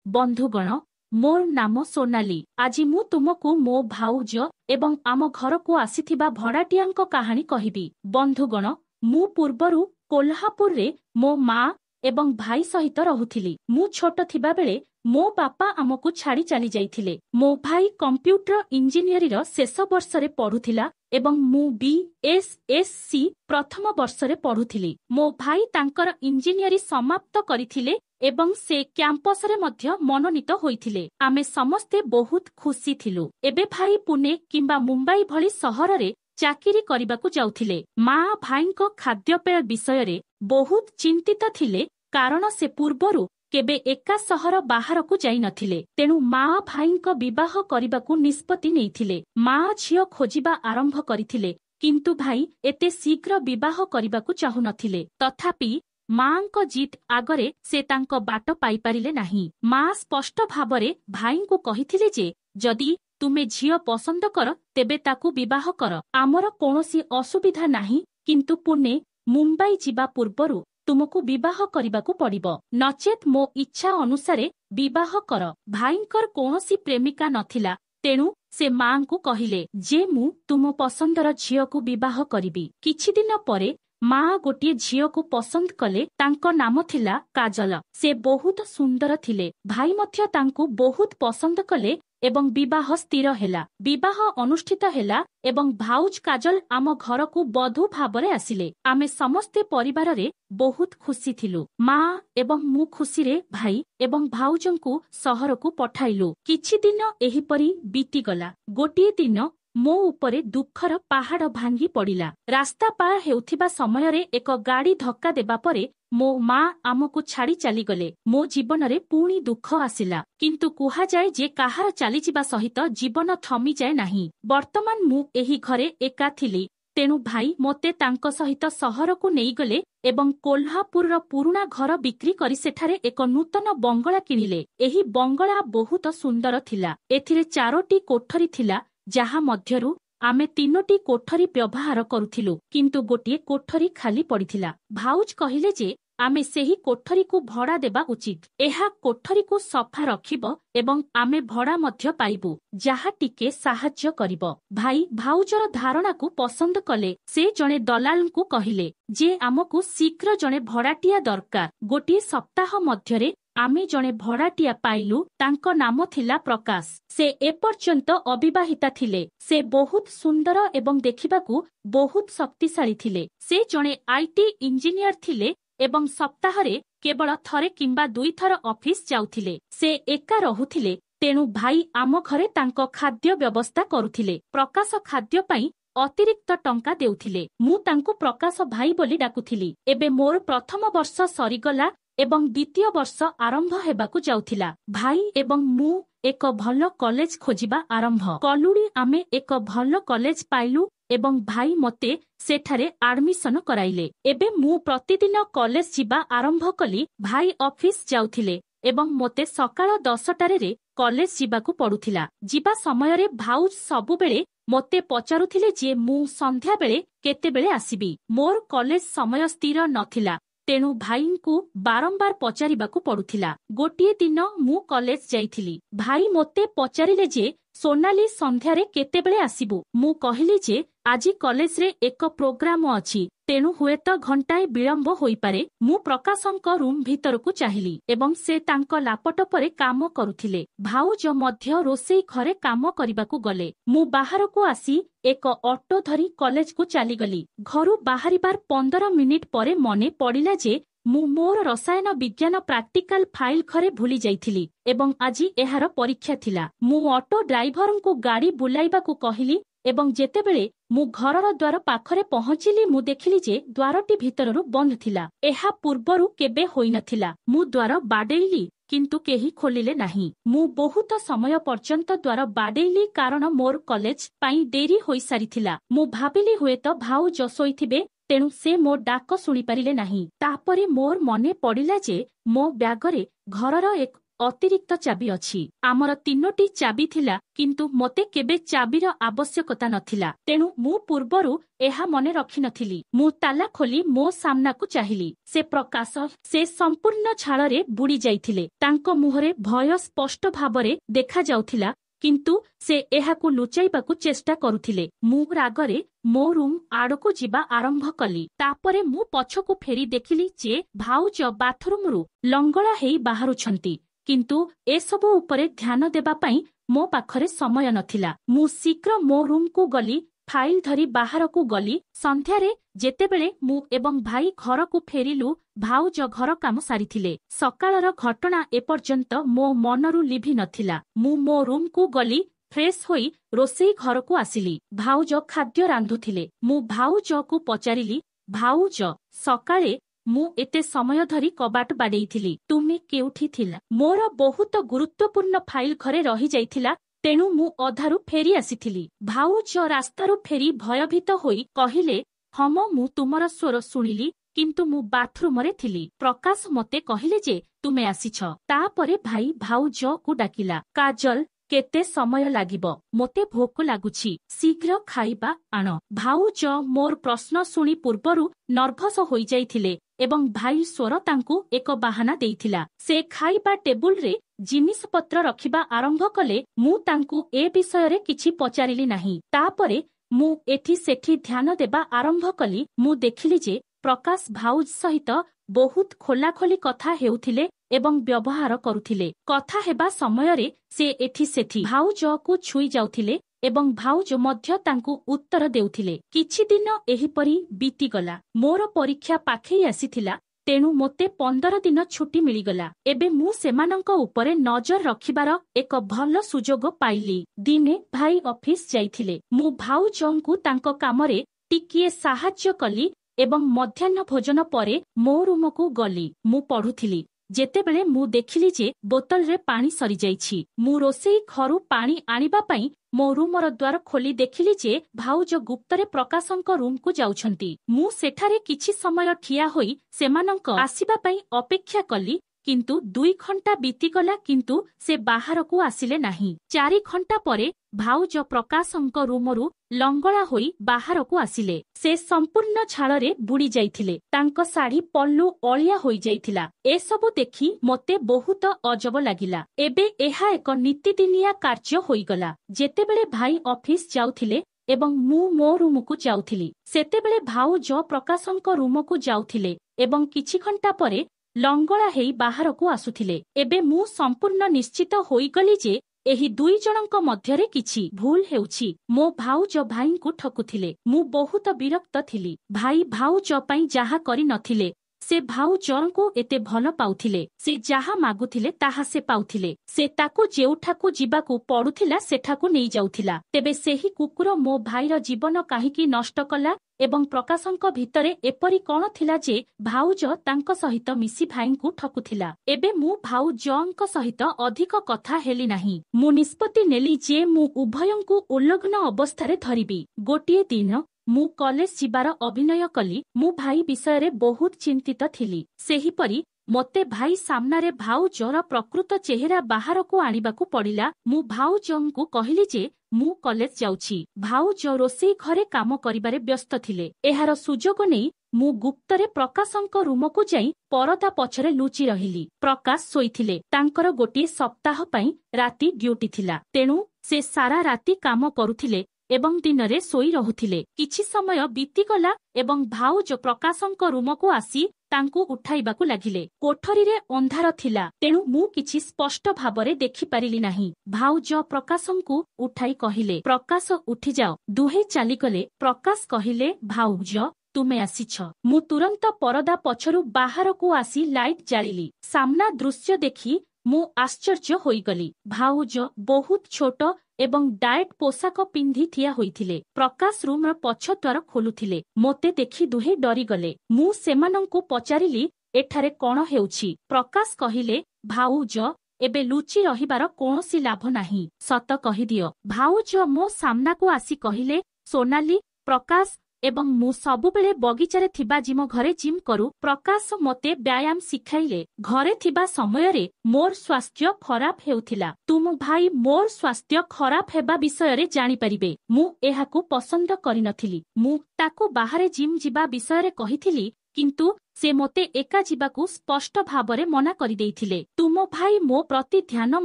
बंधुगण मोर नाम सोनाली। आज मु तुमको मो भाउज एवं आम घर को आसीथिबा भड़ाटियांक कहानी कहिबी। बंधुगण मु पूर्वरु कोल्हापुर रे मो माँ एवं भाई सहित रहुथिली। मु छोट थिबा बेले मो बापा आमको छाड़ी चली जाइथिले। मो भाई कंप्यूटर इंजीनियरी रो शेष वर्ष रे पढुथिला एवं मु BSSC प्रथम वर्ष रे पढुथिली। मो भाई तांकर इंजीनियरी समाप्त करिथिले एवं से कैंपस रे मध्य मनोनीत होइथिले। आमे समस्ते बहुत खुशी थिलु। एबे भाई पुणे किंबा मुंबई भली सहर रे चाकिरी करिबाकू जाउथिले। माँ भाईको खाद्यपेय विषय रे बहुत चिंतित थिले, कारण से पूर्वरु केबे एका सहर बाहरकू जाई नथिले। तेणु माँ भाईको विवाह करिबाकू निष्पत्ति नेइथिले। माँ झियो खोजिबा आरंभ करिथिले, किंतु भाई एते शीघ्र विवाह करिबाकू चाहू नथिले। तथापि माँको जीत आगरे से तांको बाट पाई पारिले नाही। माँ स्पष्ट भावरे भाईଙ୍କୁ कहिथिले जे जदि तुमे झियो पसंद कर तेबे ताकू विवाह कर। आमर कोनोसी असुविधा नाही, किंतु पुणे मुंबई जिबा पूर्वरु तुमको विवाह करिबाकू पड़िबो, नचेत मो इच्छा अनुसारे विवाह कर। भाईंकर कोनोसी प्रेमिका नथिला, तेणु से माँ को कहिले जे मु तुम पसंदर झियो को विवाह करिबी। किछि दिन परे माँ गोटे झियो को पसंद कले। तांको नाम थिला काजल। से बहुत सुंदर थिले। भाई मध्य तांको बहुत पसंद कले एवं विवाह स्थिर हेला। विवाह अनुष्ठित हेला एवं भाउज काजल आम घर को बधू भावरे आसिले। आमे समस्ते परिवार रे बहुत खुशी थिलु। माँ एवं मु खुशी रे भाई एवं भाउजंकु सहर को पठाइलु। किछि दिन एहिपरि बीती गला। गोटे दिन मो उपरे दुखर पहाड़ भांगी पड़िला। रास्ता पार हेउथिबा समय रे एक गाड़ी धक्का देबा परे मो माँ आमको छाड़ी चली गले। मो जीवन रे पुणी दुख आसिला, किंतु कुहा जाए जे काहार चली जिबा सहित जीवन थमी जाए नाही। वर्तमान मु एही घरे एका थिली, तेणु भाई मोते तांको सहित सहर को नेई गले एवं कोल्हापुर रो पुरुणा घर बिक्री करी सेठारे एक नूतन बंगला किनिले। एही बंगला बहुत सुंदर थिला। एथिरे 4टी कोठरी थिला, जहा मध्यरु आमे 3टी कोठरी व्यवहार करुथिलु, किंतु गोटिए कोठरी खाली पड़िथिला। भाउज कहिले जे आमे सेही कोठरी को भड़ा देबा उचित। एहा कोठरी को सफा रखिबो एवं आमे भड़ा मध्य पाइबु, जहा टिके साहाय्य करिबो। भाई भाउजर धारणा को पसंद कले। से जणे दलाल को कहिले जे आमको शीघ्र जणे भड़ाटिया दरकार। गोटिए सप्ताह मध्यरे आमे जणे भड़ाटिया पाइलु। तांको नाम थिला प्रकाश। से एपर्यंत अविवाहिता थिले। से बहुत सुंदर एवं देखिबाकू बहुत शक्तिशाली थिले। से जणे IT इंजीनियर थिले एवं सप्ताह रे केवल थरे किंबा 2 थर ऑफिस जाउथिले। से एका रहुथिले, तेणु भाई आम घरे तांको खाद्य व्यवस्था करुथिले। प्रकाश खाद्य पाई अतिरिक्त टंका देउथिले। मु तांको प्रकाश भाई बोली डाकुथिली। एबे मोर प्रथम वर्ष सरीगला एवं द्वितीय वर्ष आरंभ हेबाकू जाउथिला। भाई एवं मु एक भल कॉलेज खोजिबा आरंभ कलुड़ी। आमे एक भल कॉलेज पाइलु एवं भाई मते सेठारे एडमिशन कराइले। एबे मु प्रतिदिन कॉलेज जिबा आरंभ कली। भाई ऑफिस जाउथिले एवं मते सकाळ 10टारे रे कॉलेज जिबाकू पडुथिला। जिबा समय रे भाउज सबु बेले मते पचारुथिले जे मु संध्या बेले केते बेले आसीबी। मोर कॉलेज समय स्थिर नथिला, तेणु भाईंकु बारंबार पचारिबाकू पड़ुथिला। गोटिए दिन मु कॉलेज जाइथिली। भाई मोते पचारिले जे सोनाली संध्यारे केतेबेले आसीबु। मु कहिली जे आजी कॉलेज रे एक प्रोग्राम अछि, तेणु हुएत घंटाए विलंब होई पारे। मु प्रकाशंक रूम भितरकू चाहिली एवं से तांको लैपटॉपरे काम करुथिले। भाउज मध्य रोसेई घरे काम करिबाकू गले। मु बाहरकू आसी एक ऑटो धरी कॉलेज को चली गली। घरु बाहरिबार 15 मिनिट परे मने पड़िला जे मु मोर रसायन विज्ञान प्रैक्टिकल फाइल घरे भूली जाइथिली एवं आजी एहार परीक्षा थिला। मु ऑटो ड्राइवर को गाड़ी बुलाइबाकू कहिली एवं जेतेबेले मु घरर द्वार पाखरे पहुंचिली, मु देखिली जे द्वारटी भितररु बंद थिला। एहा पूर्वरु केबे होई नथिला। मु द्वार बाडेइली, किंतु केही खोलिले नाही। मु बहुत समय पर्यंत द्वार बाडेइली, कारण मोर कॉलेज पाई देरी होई सारिथिला। मु भाबिली हुएत भाउज शोइथिबे, तेणु से मो डाक शुणी पारिले नाही। तापरे मोर मने पड़िला जे मो ब्यागरे घरर एक ଅତିରିକ୍ତ ଚାବି ଅଛି। ଆମର 3ଟି ଚାବି ଥିଲା, କିନ୍ତୁ ମୋତେ କେବେ ଚାବିର ଆବଶ୍ୟକତା ନଥିଲା। ତେଣୁ ମୁଁ ପୂର୍ବରୁ ଏହା ମନେ ରଖିନଥିଲି। ମୁଁ ତାଲା ଖୋଲି ମୋ ସାମ୍ନାକୁ ଚାହିଁଲି। ସେ ପ୍ରକାଶ, ସେ ସମ୍ପୂର୍ଣ୍ଣ ଝାଳରେ ବୁଡ଼ି ଯାଇଥିଲେ। ତାଙ୍କ ମୁହଁରେ ଭୟ ସ୍ପଷ୍ଟ ଭାବରେ ଦେଖାଯାଉଥିଲା, କିନ୍ତୁ ସେ ଏହାକୁ ଲୁଚାଇବାକୁ ଚେଷ୍ଟା କରୁଥିଲେ। ମୁଁ ରାଗରେ ମୋ ରୁମ୍ ଆଡ଼କୁ ଯିବା ଆରମ୍ଭ କଲି। ତାପରେ ମୁଁ ପଛକୁ ଫେରି ଦେଖିଲି ଯେ ଭାଉଜ ବାଥରୁମରୁ ଲଙ୍ଗଳା ହେଇ ବାହାରୁଛନ୍ତି, କିନ୍ତୁ ଏସବୁ ଉପରେ ଧ୍ୟାନ ଦେବା ପାଇଁ ମୋ ପାଖରେ ସମୟ ନଥିଲା। ମୁଁ ଶୀଘ୍ର ମୋ ରୁମ୍କୁ ଗଲି, ଫାଇଲ୍ ଧରି ବାହାରକୁ ଗଲି। ସନ୍ଧ୍ୟାରେ ଯେତେବେଳେ ମୁଁ ଏବଂ ଭାଇ ଘରକୁ ଫେରିଲୁ, ଭାଉଜ ଘର କାମ ସାରିଥିଲେ। ସକାଳର ଘଟଣା ଏପର୍ଯ୍ୟନ୍ତ ମୋ ମନରୁ ଲିଭି ନଥିଲା। ମୁଁ ମୋ ରୁମ୍କୁ ଗଲି, ଫ୍ରେଶ୍ ହୋଇ ରୋଷେଇ ଘରକୁ ଆସିଲି। ଭାଉଜ ଖାଦ୍ୟ ରାନ୍ଧୁଥିଲେ। ମୁଁ ଭାଉଜକୁ ପଚାରିଲି, ଭାଉଜ, ସକାଳେ ମୁଁ ଏତେ ସମୟ ଧରି କବାଟ ବାଡ଼େଇଥିଲି, ତୁମେ କେଉଁଠି ଥିଲା? ମୋର ବହୁତ ଗୁରୁତ୍ୱପୂର୍ଣ୍ଣ ଫାଇଲ୍ ଘରେ ରହିଯାଇଥିଲା, ତେଣୁ ମୁଁ ଅଧାରୁ ଫେରି ଆସିଥିଲି। ଭାଉଜ ରାସ୍ତାରୁ ଫେରି ଭୟଭୀତ ହୋଇ କହିଲେ, ହମ ମୁଁ ତୁମର ସ୍ୱର ଶୁଣିଲି, କିନ୍ତୁ ମୁଁ ବାଥରୁମରେ ଥିଲି। ପ୍ରକାଶ ମୋତେ କହିଲେ ଯେ ତୁମେ ଆସିଛ। ତାପରେ ଭାଇ ଭାଉଜକୁ ଡାକିଲା, କାଜଲ, କେତେ ସମୟ ଲାଗିବ? ମୋତେ ଭୋକ ଲାଗୁଛି, ଶୀଘ୍ର ଖାଇବା ଆଣ। ଭାଉଜ ମୋର ପ୍ରଶ୍ନ ଶୁଣି ପୂର୍ବରୁ ନର୍ଭସ ହୋଇଯାଇଥିଲେ ଏବଂ ଭାଇ ସ୍ୱର ତାଙ୍କୁ ଏକ ବାହାନା ଦେଇଥିଲା। ସେ ଖାଇବା ଟେବୁଲରେ ଜିନିଷପତ୍ର ରଖିବା ଆରମ୍ଭ କଲେ। ମୁଁ ତାଙ୍କୁ ଏ ବିଷୟରେ କିଛି ପଚାରିଲି ନାହିଁ। ତାପରେ ମୁଁ ଏଠି ସେଠି ଧ୍ୟାନ ଦେବା ଆରମ୍ଭ କଲି। ମୁଁ ଦେଖିଲି ଯେ ପ୍ରକାଶ ଭାଉଜ ସହିତ ବହୁତ ଖୋଲାଖୋଲି କଥା ହେଉଥିଲେ ଏବଂ ବ୍ୟବହାର କରୁଥିଲେ। କଥା ହେବା ସମୟରେ ସେ ଏଠି ସେଠି ଭାଉଜକୁ ଛୁଇଁ ଯାଉଥିଲେ ଏବଂ ଭାଉଜ ମଧ୍ୟ ତାଙ୍କୁ ଉତ୍ତର ଦେଉଥିଲେ। କିଛି ଦିନ ଏହିପରି ବିତିଗଲା। ମୋର ପରୀକ୍ଷା ପାଖେଇ ଆସିଥିଲା, ତେଣୁ ମୋତେ 15 ଦିନ ଛୁଟି ମିଳିଗଲା। ଏବେ ମୁଁ ସେମାନଙ୍କ ଉପରେ ନଜର ରଖିବାର ଏକ ଭଲ ସୁଯୋଗ ପାଇଲି। ଦିନେ ଭାଇ ଅଫିସ ଯାଇଥିଲେ। ମୁଁ ଭାଉଜଙ୍କୁ ତାଙ୍କ କାମରେ ଟିକିଏ ସାହାଯ୍ୟ କଲି ଏବଂ ମଧ୍ୟାହ୍ନ ଭୋଜନ ପରେ ମୋ ରୁମକୁ ଗଲି। ମୁଁ ପଢୁଥିଲି ଯେତେବେଳେ ମୁଁ ଦେଖିଲି ଯେ ବୋତଲରେ ପାଣି ସରିଯାଇଛି। ମୁଁ ରୋଷେଇ ଘରୁ ପାଣି ଆଣିବା ପାଇଁ ମୋ ରୁମର ଦ୍ୱାର ଖୋଲି ଦେଖିଲି ଯେ ଭାଉଜ ଗୁପ୍ତରେ ପ୍ରକାଶଙ୍କ ରୁମକୁ ଯାଉଛନ୍ତି। ମୁଁ ସେଠାରେ କିଛି ସମୟ ଠିଆ ହୋଇ ସେମାନଙ୍କ ଆସିବା ପାଇଁ ଅପେକ୍ଷା କଲି, କିନ୍ତୁ 2 ଘଣ୍ଟା ବିତିଗଲା, କିନ୍ତୁ ସେ ବାହାରକୁ ଆସିଲେ ନାହିଁ। 4 ଘଣ୍ଟା ପରେ ଭାଉଜ ପ୍ରକାଶଙ୍କ ରୁମରୁ ଲଙ୍ଗଳା ହୋଇ ବାହାରକୁ ଆସିଲେ। ସେ ସମ୍ପୂର୍ଣ୍ଣ ଝାଳରେ ବୁଡ଼ି ଯାଇଥିଲେ। ତାଙ୍କ ଶାଢ଼ୀ ପଲ୍ଲୁ ଅଳିଆ ହୋଇଯାଇଥିଲା। ଏସବୁ ଦେଖି ମୋତେ ବହୁତ ଅଜବ ଲାଗିଲା। ଏବେ ଏହା ଏକ ନୀତିଦିନିଆ କାର୍ଯ୍ୟ ହୋଇଗଲା। ଯେତେବେଳେ ଭାଇ ଅଫିସ ଯାଉଥିଲେ ଏବଂ ମୁଁ ମୋ ରୁମକୁ ଯାଉଥିଲି, ସେତେବେଳେ ଭାଉଜ ପ୍ରକାଶଙ୍କ ରୁମକୁ ଯାଉଥିଲେ ଏବଂ କିଛି ଘଣ୍ଟା ପରେ ଲଙ୍ଗଳା ହେଇ ବାହାରକୁ ଆସୁଥିଲେ। ଏବେ ମୁଁ ସମ୍ପୂର୍ଣ୍ଣ ନିଶ୍ଚିତ ହୋଇଗଲି ଯେ ଏହି 2 ଜଣଙ୍କ ମଧ୍ୟରେ କିଛି ଭୁଲ ହେଉଛି। ମୋ ଭାଉଜ ଭାଇଙ୍କୁ ଠକୁଥିଲେ। ମୁଁ ବହୁତ ବିରକ୍ତ ଥିଲି। ଭାଇ ଭାଉଜ ପାଇଁ ଯାହା କରିନଥିଲେ। ସେ ଭାଉଜଙ୍କୁ ଏତେ ଭଲ ପାଉଥିଲେ। ସେ ଯାହା ମାଗୁଥିଲେ ତାହା ସେ ପାଉଥିଲେ। ସେ ତାକୁ ଯେଉଁଠାକୁ ଯିବାକୁ ପଡୁଥିଲା ସେଠାକୁ ନେଇଯାଉଥିଲା। ତେବେ ସେହି କୁକୁର ମୋ ଭାଇର ଜୀବନ କାହିଁକି ନଷ୍ଟ କଲା? ଏବଂ ପ୍ରକାଶଙ୍କ ଭିତରେ ଏପରି କ'ଣ ଥିଲା ଯେ ଭାଉଜ ତାଙ୍କ ସହିତ ମିଶି ଭାଇଙ୍କୁ ଠକୁଥିଲା? ଏବେ ମୁଁ ଭାଉଜଙ୍କ ସହିତ ଅଧିକ କଥା ହେଲି ନାହିଁ। ମୁଁ ନିଷ୍ପତ୍ତି ନେଲି ଯେ ମୁଁ ଉଭୟଙ୍କୁ ଉଲଗ୍ନ ଅବସ୍ଥାରେ ଧରିବି। ଗୋଟିଏ ଦିନ ମୁଁ କଲେଜ ଯିବାର ଅଭିନୟ କଲି। ମୁଁ ଭାଇ ବିଷୟରେ ବହୁତ ଚିନ୍ତିତ ଥିଲି। ସେହିପରି ମୋତେ ଭାଇ ସାମ୍ନାରେ ଭାଉଜର ପ୍ରକୃତ ଚେହେରା ବାହାରକୁ ଆଣିବାକୁ ପଡ଼ିଲା। ମୁଁ ଭାଉଜଙ୍କୁ କହିଲି ଯେ ମୁଁ କଲେଜ ଯାଉଛି। ଭାଉଜ ରୋଷେଇ ଘରେ କାମ କରିବାରେ ବ୍ୟସ୍ତ ଥିଲେ। ଏହାର ସୁଯୋଗ ନେଇ ମୁଁ ଗୁପ୍ତରେ ପ୍ରକାଶଙ୍କ ରୁମକୁ ଯାଇ ପରଦା ପଛରେ ଲୁଚି ରହିଲି। ପ୍ରକାଶ ଶୋଇଥିଲେ। ତାଙ୍କର ଗୋଟିଏ ସପ୍ତାହ ପାଇଁ ରାତି ଡ୍ୟୁଟି ଥିଲା, ତେଣୁ ସେ ସାରା ରାତି କାମ କରୁଥିଲେ ଏବଂ ଦିନରେ ଶୋଇ ରହୁଥିଲେ। କିଛି ସମୟ ବିତିଗଲା ଏବଂ ଭାଉଜ ପ୍ରକାଶଙ୍କ ରୁମକୁ ଆସି ତାଙ୍କୁ ଉଠାଇବାକୁ ଲାଗିଲେ। କୋଠରୀରେ ଅନ୍ଧାର ଥିଲା, ତେଣୁ ମୁଁ କିଛି ସ୍ପଷ୍ଟ ଭାବରେ ଦେଖିପାରିଲି ନାହିଁ। ଭାଉଜ ପ୍ରକାଶଙ୍କୁ ଉଠାଇ କହିଲେ, ପ୍ରକାଶ ଉଠିଯାଅ। ଦୁହେଁ ଚାଲିଗଲେ। ପ୍ରକାଶ କହିଲେ, ଭାଉଜ ତୁମେ ଆସିଛ। ମୁଁ ତୁରନ୍ତ ପରଦା ପଛରୁ ବାହାରକୁ ଆସି ଲାଇଟ୍ ଜାଳିଲି। ସାମ୍ନା ଦୃଶ୍ୟ ଦେଖି ମୁଁ ଆଶ୍ଚର୍ଯ୍ୟ ହୋଇଗଲି। ଭାଉଜ ବହୁତ ଛୋଟ ଏବଂ ଡାଏଟ୍ ପୋଷାକ ପିନ୍ଧି ଠିଆ ହୋଇଥିଲେ। ପ୍ରକାଶ ରୁମ୍ର ପଛ ଦ୍ୱାର ଖୋଲୁଥିଲେ। ମୋତେ ଦେଖି ଦୁହେଁ ଡରିଗଲେ। ମୁଁ ସେମାନଙ୍କୁ ପଚାରିଲି, ଏଠାରେ କ'ଣ ହେଉଛି? ପ୍ରକାଶ କହିଲେ, ଭାଉଜ ଏବେ ଲୁଚି ରହିବାର କୌଣସି ଲାଭ ନାହିଁ। ସତ କହିଦିଅ। ଭାଉଜ ମୋ ସାମ୍ନାକୁ ଆସି କହିଲେ, ସୋନାଲି, ପ୍ରକାଶ ଏବଂ ମୁଁ ସବୁବେଳେ ବଗିଚାରେ ଥିବା ଜିମ ଘରେ ଜିମ୍ କରୁ। ପ୍ରକାଶ ମୋତେ ବ୍ୟାୟାମ ଶିଖାଇଲେ। ଘରେ ଥିବା ସମୟରେ ମୋର ସ୍ୱାସ୍ଥ୍ୟ ଖରାପ ହେଉଥିଲା। ତୁମ ଭାଇ ମୋର ସ୍ୱାସ୍ଥ୍ୟ ଖରାପ ହେବା ବିଷୟରେ ଜାଣିପାରିବେ। ମୁଁ ଏହାକୁ ପସନ୍ଦ କରିନଥିଲି। ମୁଁ ତାକୁ ବାହାରେ ଜିମ୍ ଯିବା ବିଷୟରେ କହିଥିଲି, କିନ୍ତୁ ସେ ମୋତେ ଏକା ଯିବାକୁ ସ୍ପଷ୍ଟ ଭାବରେ ମନା କରିଦେଇଥିଲେ। ତୁମ ଭାଇ ମୋ ପ୍ରତି ଧ୍ୟାନ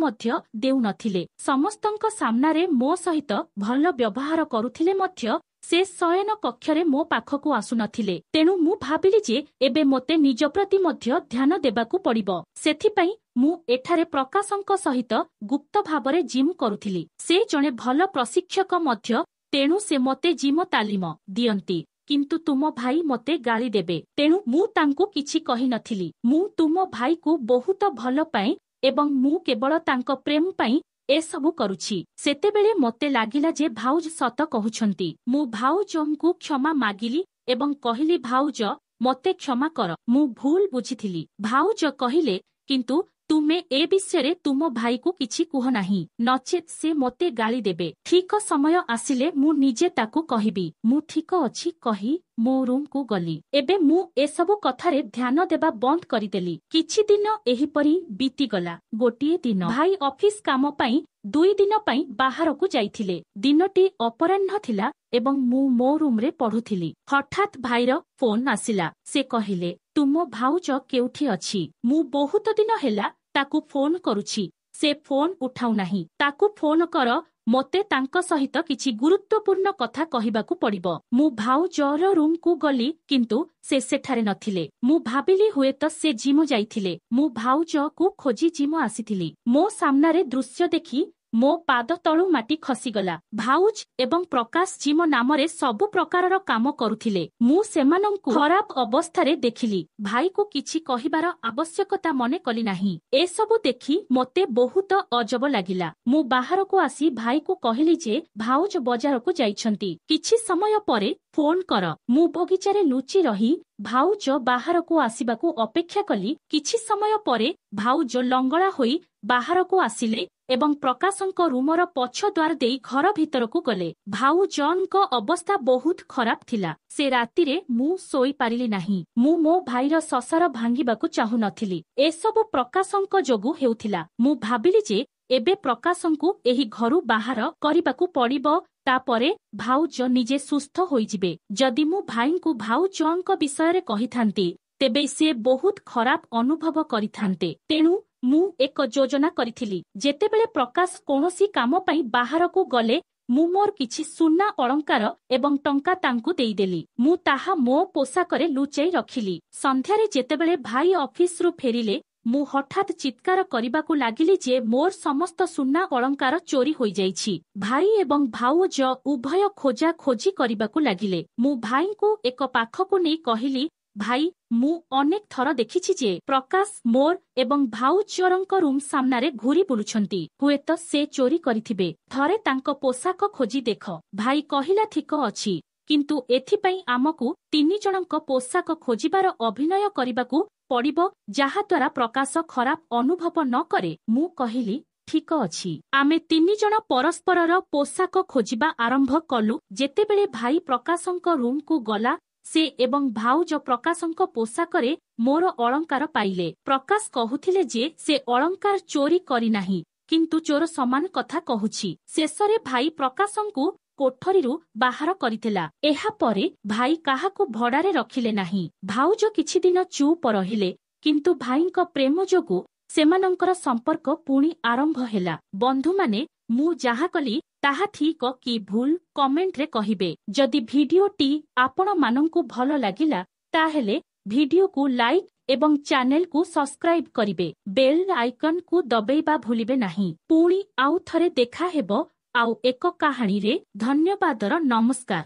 ମଧ୍ୟ ଦେଉନଥିଲେ। ସମସ୍ତଙ୍କ ସାମ୍ନାରେ ମୋ ସହିତ ଭଲ ବ୍ୟବହାର କରୁଥିଲେ ମଧ୍ୟ ସେ ଶୟନ କକ୍ଷରେ ମୋ ପାଖକୁ ଆସୁନଥିଲେ। ତେଣୁ ମୁଁ ଭାବିଲି ଯେ ଏବେ ମୋତେ ନିଜ ପ୍ରତି ମଧ୍ୟ ଧ୍ୟାନ ଦେବାକୁ ପଡ଼ିବ। ସେଥିପାଇଁ ମୁଁ ଏଠାରେ ପ୍ରକାଶଙ୍କ ସହିତ ଗୁପ୍ତ ଭାବରେ ଜିମ୍ କରୁଥିଲି। ସେ ଜଣେ ଭଲ ପ୍ରଶିକ୍ଷକ ମଧ୍ୟ, ତେଣୁ ସେ ମୋତେ ଜିମ ତାଲିମ ଦିଅନ୍ତି। କିନ୍ତୁ ତୁମ ଭାଇ ମୋତେ ଗାଳି ଦେବେ। ତେଣୁ ମୁଁ ତାଙ୍କୁ କିଛି କହିନଥିଲି। ମୁଁ ତୁମ ଭାଇକୁ ବହୁତ ଭଲ ପାଏ ଏବଂ ମୁଁ କେବଳ ତାଙ୍କ ପ୍ରେମ ପାଇଁ ଏସବୁ କରୁଛି। ସେତେବେଳେ ମୋତେ ଲାଗିଲା ଯେ ଭାଉଜ ସତ କହୁଛନ୍ତି। ମୁଁ ଭାଉଜଙ୍କୁ କ୍ଷମା ମାଗିଲି ଏବଂ କହିଲି, ଭାଉଜ ମୋତେ କ୍ଷମା କର, ମୁଁ ଭୁଲ ବୁଝିଥିଲି। ଭାଉଜ କହିଲେ, କିନ୍ତୁ ତୁମେ ଏ ବିଷୟରେ ତୁମ ଭାଇକୁ କିଛି କୁହ ନାହିଁ, ନଚେତ୍ ସେ ମୋତେ ଗାଳି ଦେବେ। ଠିକ ସମୟ ଆସିଲେ ମୁଁ ନିଜେ ତାକୁ କହିବି। ମୁଁ ଠିକ ଅଛି କହି ମୋ ରୁମକୁ ଗଲି। ଏବେ ମୁଁ ଏସବୁ କଥାରେ ଧ୍ୟାନ ଦେବା ବନ୍ଦ କରିଦେଲି। କିଛି ଦିନ ଏହିପରି ବିତିଗଲା। ଗୋଟିଏ ଦିନ ଭାଇ ଅଫିସ କାମ ପାଇଁ 2 ଦିନ ପାଇଁ ବାହାରକୁ ଯାଇଥିଲେ। ଦିନଟି ଅପରାହ୍ନ ଥିଲା ଏବଂ ମୁଁ ମୋ ରୁମରେ ପଢୁଥିଲି। ହଠାତ୍ ଭାଇର ଫୋନ ଆସିଲା। ସେ କହିଲେ, ତୁମ ଭାଉଜ କେଉଁଠି ଅଛି? ମୁଁ ବହୁତ ଦିନ ହେଲା ତାକୁ ଫୋନ କରୁଛି, ସେ ଫୋନ ଉଠାଉନାହିଁ। ତାକୁ ଫୋନ କର, ମୋତେ ତାଙ୍କ ସହିତ କିଛି ଗୁରୁତ୍ୱପୂର୍ଣ୍ଣ କଥା କହିବାକୁ ପଡ଼ିବ। ମୁଁ ଭାଉଜର ରୁମକୁ ଗଲି, କିନ୍ତୁ ସେ ସେଠାରେ ନଥିଲେ। ମୁଁ ଭାବିଲି ହୁଏତ ସେ ଜିମ ଯାଇଥିଲେ। ମୁଁ ଭାଉଜକୁ ଖୋଜି ଜିମ ଆସିଥିଲି। ମୋ ସାମ୍ନାରେ ଦୃଶ୍ୟ ଦେଖି ମୋ ପାଦ ତଳୁ ମାଟି ଖସିଗଲା। ଭାଉଜ ଏବଂ ପ୍ରକାଶ ଜିମ ନାମରେ ସବୁ ପ୍ରକାରର କାମ କରୁଥିଲେ। ମୁଁ ସେମାନଙ୍କୁ ଖରାପ ଅବସ୍ଥାରେ ଦେଖିଲି। ଭାଇକୁ କିଛି କହିବାର ଆବଶ୍ୟକତା ମନେ କଲି ନାହିଁ। ଏସବୁ ଦେଖି ମୋତେ ବହୁତ ଅଜବ ଲାଗିଲା। ମୁଁ ବାହାରକୁ ଆସି ଭାଇକୁ କହିଲି ଯେ ଭାଉଜ ବଜାରକୁ ଯାଇଛନ୍ତି, କିଛି ସମୟ ପରେ ଫୋନ କର। ମୁଁ ବଗିଚାରେ ଲୁଚି ରହି ଭାଉଜ ବାହାରକୁ ଆସିବାକୁ ଅପେକ୍ଷା କଲି। କିଛି ସମୟ ପରେ ଭାଉଜ ଲଙ୍ଗଳା ହୋଇ ବାହାରକୁ ଆସିଲେ ଏବଂ ପ୍ରକାଶଙ୍କ ରୁମର ପଛ ଦ୍ୱାର ଦେଇ ଘର ଭିତରକୁ ଗଲେ। ଭାଉଜଙ୍କ ଅବସ୍ଥା ବହୁତ ଖରାପ ଥିଲା। ସେ ରାତିରେ ମୁଁ ଶୋଇପାରିଲି ନାହିଁ। ମୁଁ ମୋ ଭାଇର ସଂସାର ଭାଙ୍ଗିବାକୁ ଚାହୁଁନଥିଲି। ଏସବୁ ପ୍ରକାଶଙ୍କ ଯୋଗୁଁ ହେଉଥିଲା। ମୁଁ ଭାବିଲି ଯେ ଏବେ ପ୍ରକାଶଙ୍କୁ ଏହି ଘରୁ ବାହାର କରିବାକୁ ପଡ଼ିବ। ତାପରେ ଭାଉଜ ନିଜେ ସୁସ୍ଥ ହୋଇଯିବେ। ଯଦି ମୁଁ ଭାଇଙ୍କୁ ଭାଉଜଙ୍କ ବିଷୟରେ କହିଥାନ୍ତି, ତେବେ ସେ ବହୁତ ଖରାପ ଅନୁଭବ କରିଥାନ୍ତେ। ତେଣୁ ମୁଁ ଏକ ଯୋଜନା କରିଥିଲି। ଯେତେବେଳେ ପ୍ରକାଶ କୌଣସି କାମ ପାଇଁ ବାହାରକୁ ଗଲେ, ମୁଁ ମୋର କିଛି ସୁନା ଅଳଙ୍କାର ଏବଂ ଟଙ୍କା ତାଙ୍କୁ ଦେଇଦେଲି। ମୁଁ ତାହା ମୋ ପୋଷାକରେ ଲୁଚାଇ ରଖିଲି। ସନ୍ଧ୍ୟାରେ ଯେତେବେଳେ ଭାଇ ଅଫିସରୁ ଫେରିଲେ, ମୁଁ ହଠାତ୍ ଚିତ୍କାର କରିବାକୁ ଲାଗିଲି ଯେ ମୋର ସମସ୍ତ ସୁନା ଅଳଙ୍କାର ଚୋରି ହୋଇଯାଇଛି। ଭାଇ ଏବଂ ଭାଉଜ ଉଭୟ ଖୋଜା ଖୋଜି କରିବାକୁ ଲାଗିଲେ। ମୁଁ ଭାଇଙ୍କୁ ଏକ ପାଖକୁ ନେଇ କହିଲି, ଭାଇ, ମୁଁ ଅନେକ ଥର ଦେଖିଛି ଯେ ପ୍ରକାଶ ମୋର ଏବଂ ଭାଉଜରଙ୍କ ରୁମ୍ ସାମ୍ନାରେ ଘୁରି ବୁଲୁଛନ୍ତି। ହୁଏତ ସେ ଚୋରି କରିଥିବେ। ଥରେ ତାଙ୍କ ପୋଷାକ ଖୋଜି ଦେଖ। ଭାଇ କହିଲା, ଠିକ ଅଛି, କିନ୍ତୁ ଏଥିପାଇଁ ଆମକୁ 3 ଜଣଙ୍କ ପୋଷାକ ଖୋଜିବାର ଅଭିନୟ କରିବାକୁ ପଡ଼ିବ, ଯାହାଦ୍ୱାରା ପ୍ରକାଶ ଖରାପ ଅନୁଭବ ନ କରେ। ମୁଁ କହିଲି, ଠିକ ଅଛି। ଆମେ 3 ଜଣ ପରସ୍ପରର ପୋଷାକ ଖୋଜିବା ଆରମ୍ଭ କଲୁ। ଯେତେବେଳେ ଭାଇ ପ୍ରକାଶଙ୍କ ରୁମକୁ ଗଲା, ସେ ଏବଂ ଭାଉଜ ପ୍ରକାଶଙ୍କ ପୋଷାକରେ ମୋର ଅଳଙ୍କାର ପାଇଲେ। ପ୍ରକାଶ କହୁଥିଲେ ଯେ ସେ ଅଳଙ୍କାର ଚୋରି କରିନାହିଁ, କିନ୍ତୁ ଚୋର ସମାନ କଥା କହୁଛି। ଶେଷରେ ଭାଇ ପ୍ରକାଶଙ୍କୁ କୋଠରୀରୁ ବାହାର କରିଥିଲା। ଏହାପରେ ଭାଇ କାହାକୁ ଭଡ଼ାରେ ରଖିଲେ ନାହିଁ। ଭାଉଜ କିଛି ଦିନ ଚୁପ ରହିଲେ, କିନ୍ତୁ ଭାଇଙ୍କ ପ୍ରେମ ଯୋଗୁଁ ସେମାନଙ୍କର ସମ୍ପର୍କ ପୁଣି ଆରମ୍ଭ ହେଲା। ବନ୍ଧୁମାନେ, ମୁଁ ଯାହା କଲି ତାହା ଠିକ କି ଭୁଲ କମେଣ୍ଟରେ କହିବେ। ଯଦି ଭିଡିଓଟି ଆପଣମାନଙ୍କୁ ଭଲ ଲାଗିଲା, ତାହେଲେ ଭିଡିଓକୁ ଲାଇକ୍ ଏବଂ ଚ୍ୟାନେଲକୁ ସବସ୍କ୍ରାଇବ କରିବେ। ବେଲ୍ ଆଇକନକୁ ଦବାଇବା ଭୁଲିବେ ନାହିଁ। ପୁଣି ଆଉ ଥରେ ଦେଖା ହେବ ଆଉ ଏକ କାହାଣୀରେ। ଧନ୍ୟବାଦର ନମସ୍କାର।